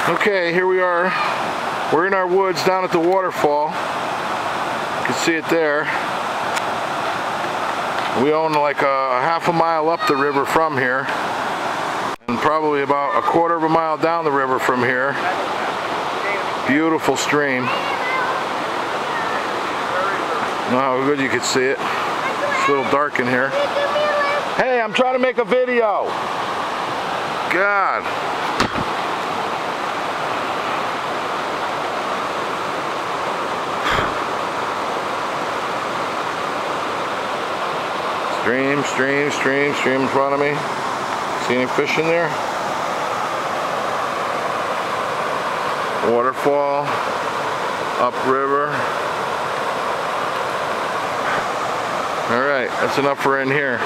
Okay, here we are. We're in our woods down at the waterfall. You can see it there. We own like a half a mile up the river from here, and probably about a quarter of a mile down the river from here. Beautiful stream. Know how good you can see it. It's a little dark in here. Hey, I'm trying to make a video. God. Stream in front of me. See any fish in there? Waterfall, upriver. All right, that's enough for in here.